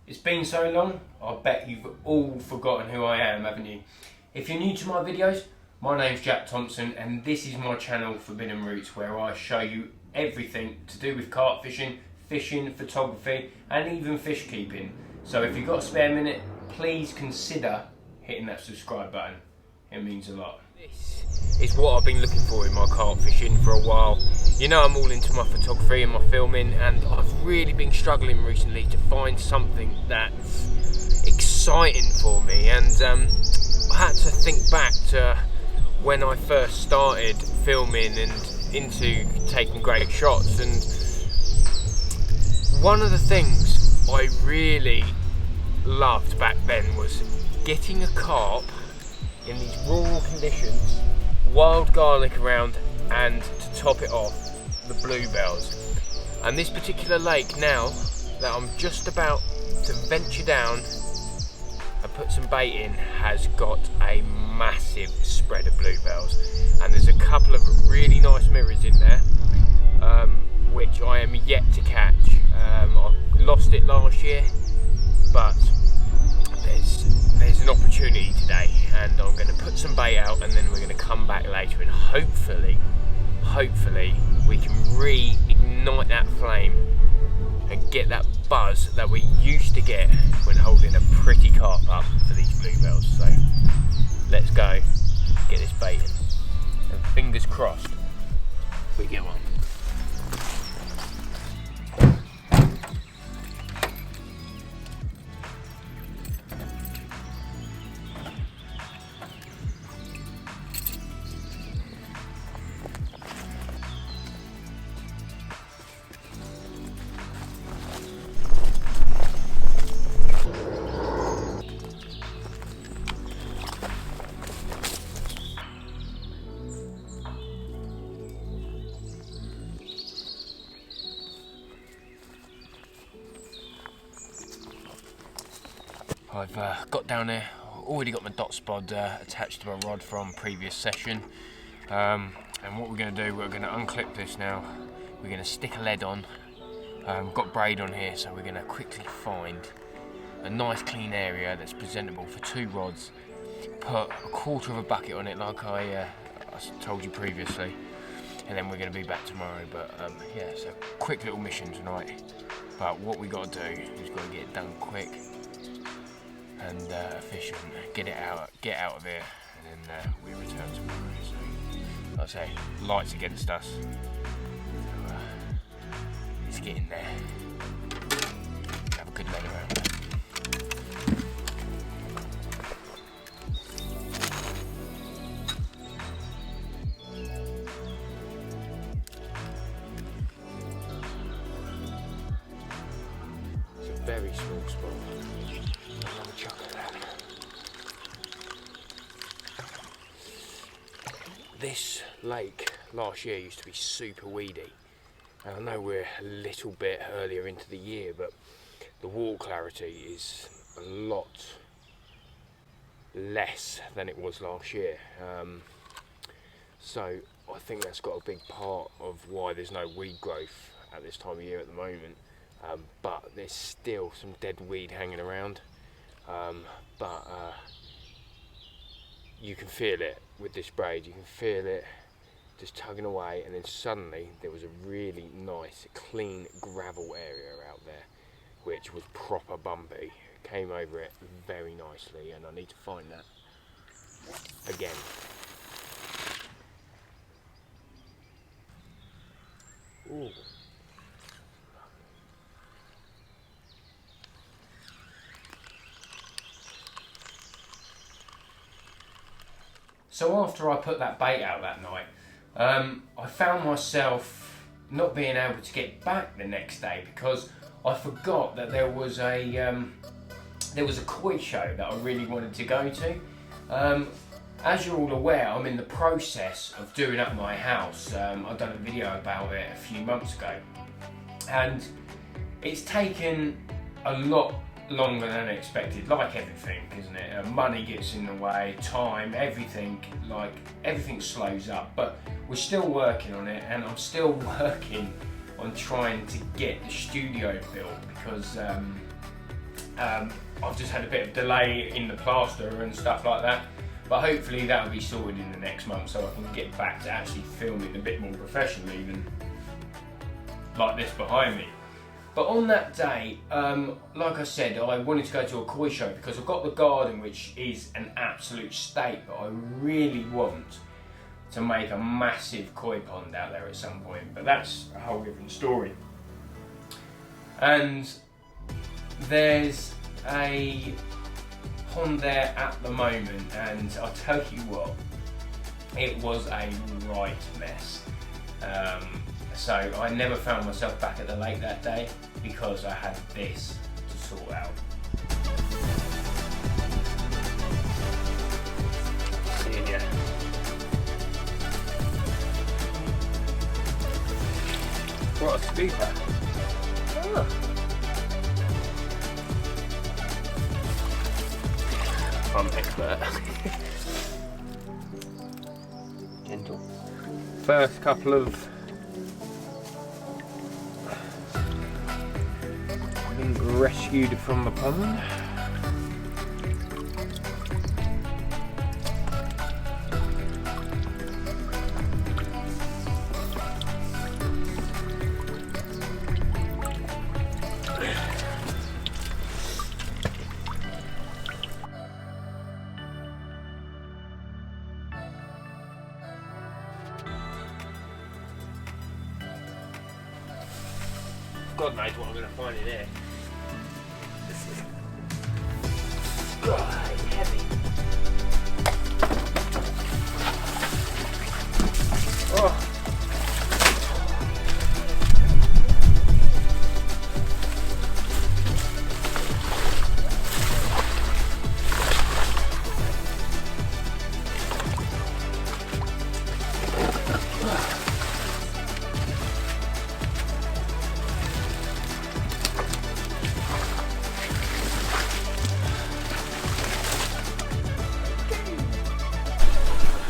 It's been so long, I bet you've all forgotten who I am, haven't you? If you're new to my videos, my name's Jack Thompson and this is my channel Forbidden Routes, where I show you everything to do with carp fishing, fishing, photography and even fish keeping. So if you've got a spare minute, please consider hitting that subscribe button. It means a lot. This is what I've been looking for in my carp fishing for a while. You know, I'm all into my photography and my filming, and I've really been struggling recently to find something that's exciting for me. And I had to think back to when I first started filming and into taking great shots. And one of the things I really loved back then was getting a carp in these rural conditions, wild garlic around, and to top it off, the bluebells. And this particular lake, now that I'm just about to venture down and put some bait in, has got a massive spread of bluebells, and there's a couple of really nice mirrors in there, which I am yet to catch. I lost it last year, but there's an opportunity today, and I'm going to put some bait out, and then we're going to come back later, and hopefully we can reignite that flame and get that buzz that we used to get when holding a pretty carp up for these bluebells. So let's go get this bait in, and fingers crossed we get one. I've got down there, already got my dot spot attached to my rod from previous session, and what we're going to do, we're going to unclip this now. We're going to stick a lead on. Got braid on here, so we're going to quickly find a nice clean area that's presentable for two rods, put a quarter of a bucket on it like I told you previously, and then we're going to be back tomorrow. But yeah, so quick little mission tonight, but what we got to do is got to get it done quick and efficient, get out of here, and then we return tomorrow. So, like I say, lights against us, so let's get in there, have a good lead around. It's a very small spot. This lake last year used to be super weedy, and I know we're a little bit earlier into the year, but the water clarity is a lot less than it was last year, so I think that's got a big part of why there's no weed growth at this time of year at the moment, but there's still some dead weed hanging around, but you can feel it with this braid, you can feel it just tugging away, and then suddenly there was a really nice clean gravel area out there which was proper bumpy. Came over it very nicely, and I need to find that again. Ooh. So after I put that bait out that night, I found myself not being able to get back the next day because I forgot that there was a koi show that I really wanted to go to. As you're all aware, I'm in the process of doing up my house. I've done a video about it a few months ago, and it's taken a lot longer than expected, like everything, isn't it? Money gets in the way, time, everything slows up, but we're still working on it, and I'm still working on trying to get the studio built, because I've just had a bit of delay in the plaster and stuff like that. But hopefully that'll be sorted in the next month, so I can get back to actually filming a bit more professionally than like this behind me. But on that day, like I said, I wanted to go to a koi show because I've got the garden, which is an absolute state, but I really want to make a massive koi pond out there at some point, but that's a whole different story. And there's a pond there at the moment, and I'll tell you what, it was a right mess. So I never found myself back at the lake that day because I had this to sort out. Seeing ya. What a scooper. Oh. I'm expert. Gentle. First couple of being rescued from the pond. God knows what I'm going to find in here. This is heavy. Oh.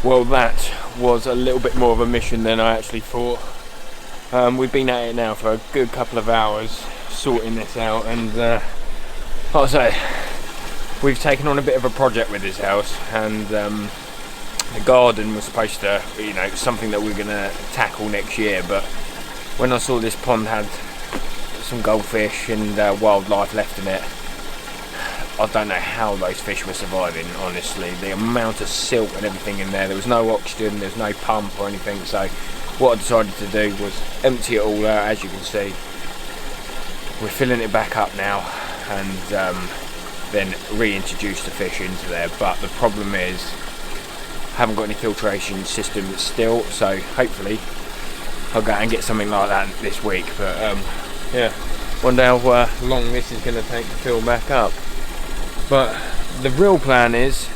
Well, that was a little bit more of a mission than I actually thought. We've been at it now for a good couple of hours sorting this out, and like I say, we've taken on a bit of a project with this house, and the garden was supposed to, you know, something that we're going to tackle next year, but when I saw this pond had some goldfish and wildlife left in it, I don't know how those fish were surviving, honestly. The amount of silt and everything in there was no oxygen, there's no pump or anything, so what I decided to do was empty it all out. As you can see, we're filling it back up now, and then reintroduce the fish into there. But the problem is, I haven't got any filtration system still, so hopefully I'll go and get something like that this week. But yeah, wonder how long this is going to take to fill back up. But the real plan is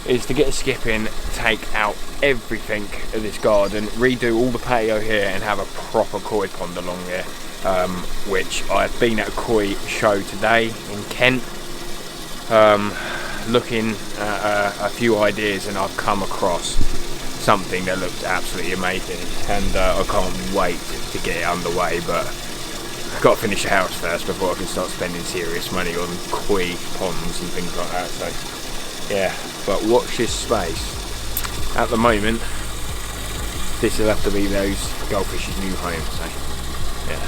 to get a skip in, take out everything of this garden, redo all the patio here, and have a proper koi pond along here. Which I've been at a koi show today in Kent, looking at a few ideas, and I've come across something that looks absolutely amazing, and I can't wait to get it underway. But I've got to finish the house first before I can start spending serious money on koi ponds and things like that. So yeah, but watch this space. At the moment, this will have to be those goldfish's new home. So yeah,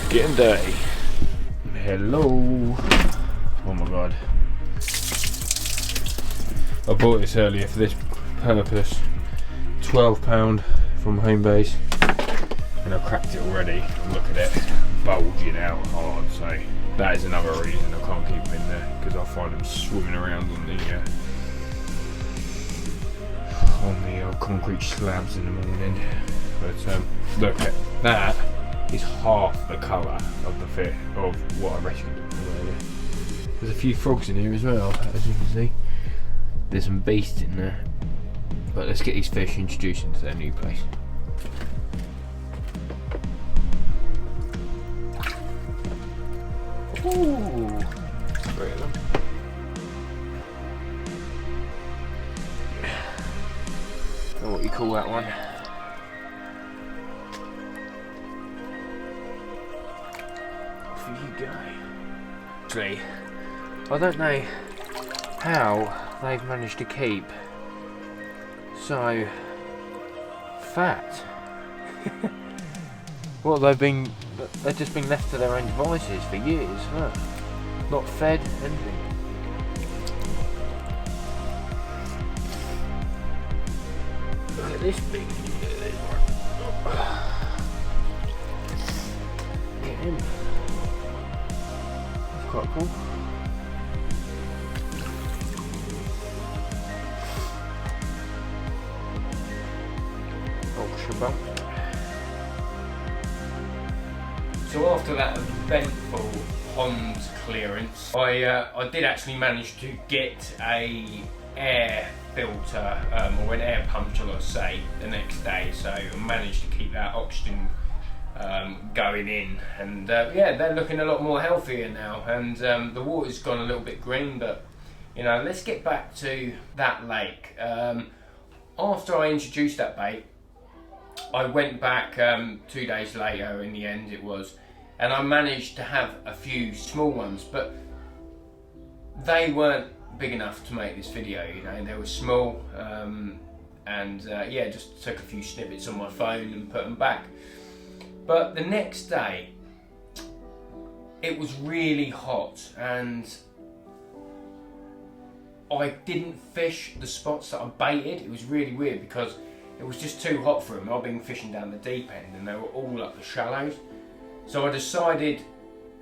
getting dirty. Hello. Oh my god. I bought this earlier for this purpose. £12 from Homebase. And I've cracked it already. Look at it, bulging out hard. So that is another reason I can't keep them in there, because I find them swimming around on the concrete slabs in the morning. But look at that, is half the colour of the fit of what I rescued earlier. There's a few frogs in here as well, as you can see. There's some beasts in there. But let's get these fish introduced into their new place. Ooh, 3 of them. Know what you call that one? off you go. Actually, I don't know how they've managed to keep so fat. Well, they've just been left to their own devices for years, huh? Not fed, anything. Look at this big. Get him. That's quite cool. Bump. So after that eventful pond clearance, I did actually manage to get a air filter, or an air pump, shall I say, the next day. So I managed to keep that oxygen going in, and yeah, they're looking a lot more healthier now, and the water's gone a little bit green. But you know, let's get back to that lake. After I introduced that bait, I went back 2 days later, in the end it was, and I managed to have a few small ones, but they weren't big enough to make this video, you know, they were small, and yeah, just took a few snippets on my phone and put them back. But the next day, it was really hot, and I didn't fish the spots that I baited. It was really weird because it was just too hot for them. I've been fishing down the deep end and they were all up the shallows. So I decided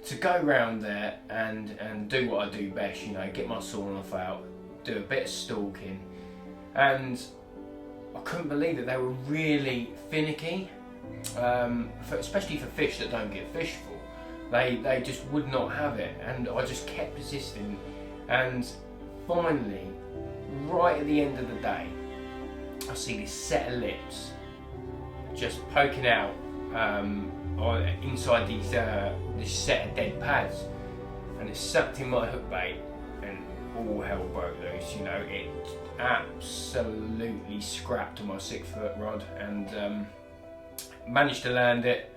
to go round there and do what I do best, you know, get my sawn off out, do a bit of stalking. And I couldn't believe that they were really finicky, especially for fish that don't get fished for. They just would not have it, and I just kept persisting. And finally, right at the end of the day, I see this set of lips just poking out inside these this set of dead pads, and it sucked in my hook bait, and all hell broke loose. You know, it absolutely scrapped on my 6-foot rod, and managed to land it,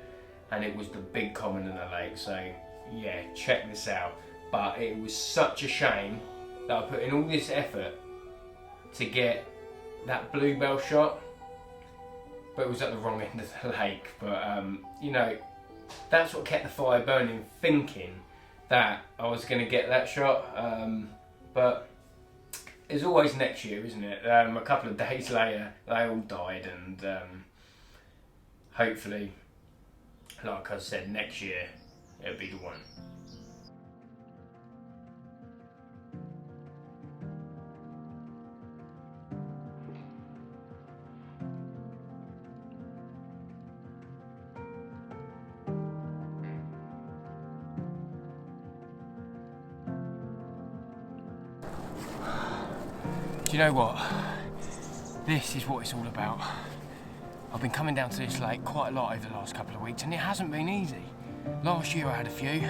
and it was the big common in the lake. So yeah, check this out. But it was such a shame that I put in all this effort to get that bluebell shot, but it was at the wrong end of the lake. But you know, that's what kept the fire burning, thinking that I was going to get that shot. But it's always next year, isn't it? A couple of days later, they all died, and hopefully, like I said, next year it'll be the one. Do you know what? This is what it's all about. I've been coming down to this lake quite a lot over the last couple of weeks, and it hasn't been easy. Last year I had a few,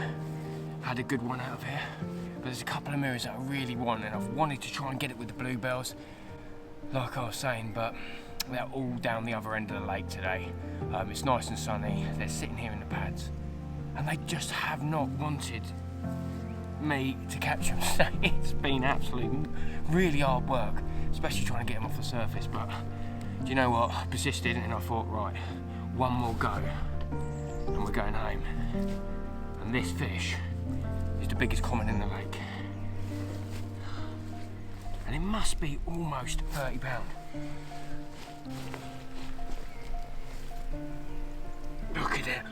had a good one out of here, but there's a couple of mirrors that I really want, and I've wanted to try and get it with the bluebells, like I was saying, but they're all down the other end of the lake today. It's nice and sunny, they're sitting here in the pads, and they just have not wanted me to catch them. So it's been absolutely really hard work, especially trying to get them off the surface. But do you know what? I persisted, and I thought, right, one more go and we're going home. And this fish is the biggest common in the lake, and it must be almost 30 pounds. Look at it.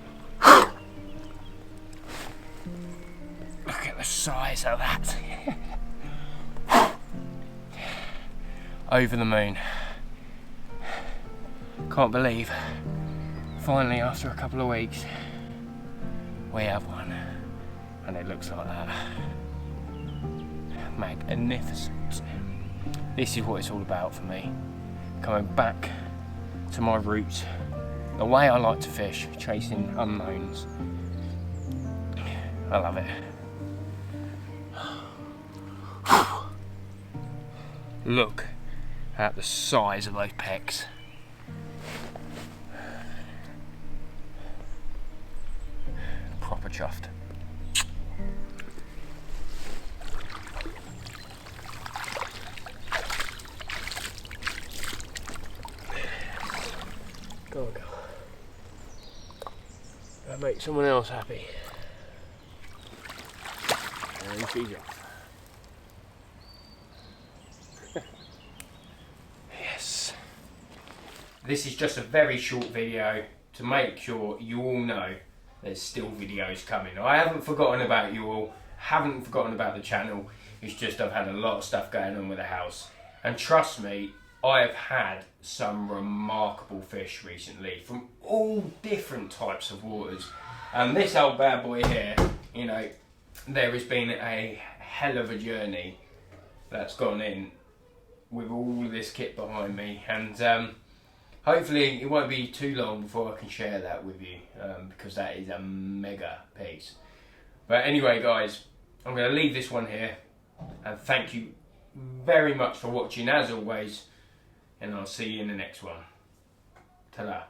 Look at the size of that. Over the moon. Can't believe, finally after a couple of weeks, we have one. And it looks like that. Magnificent. This is what it's all about for me. Coming back to my roots. The way I like to fish, chasing unknowns. I love it. Look at the size of those pecks. Proper chuffed. I make someone else happy. And she's off. Yes. This is just a very short video to make sure you all know there's still videos coming. I haven't forgotten about you all, haven't forgotten about the channel. It's just I've had a lot of stuff going on with the house. And trust me, I have had some remarkable fish recently from all different types of waters. And this old bad boy here, you know, there has been a hell of a journey that's gone in with all of this kit behind me. And hopefully it won't be too long before I can share that with you, because that is a mega piece. But anyway guys, I'm going to leave this one here, and thank you very much for watching as always, and I'll see you in the next one. Ta-da.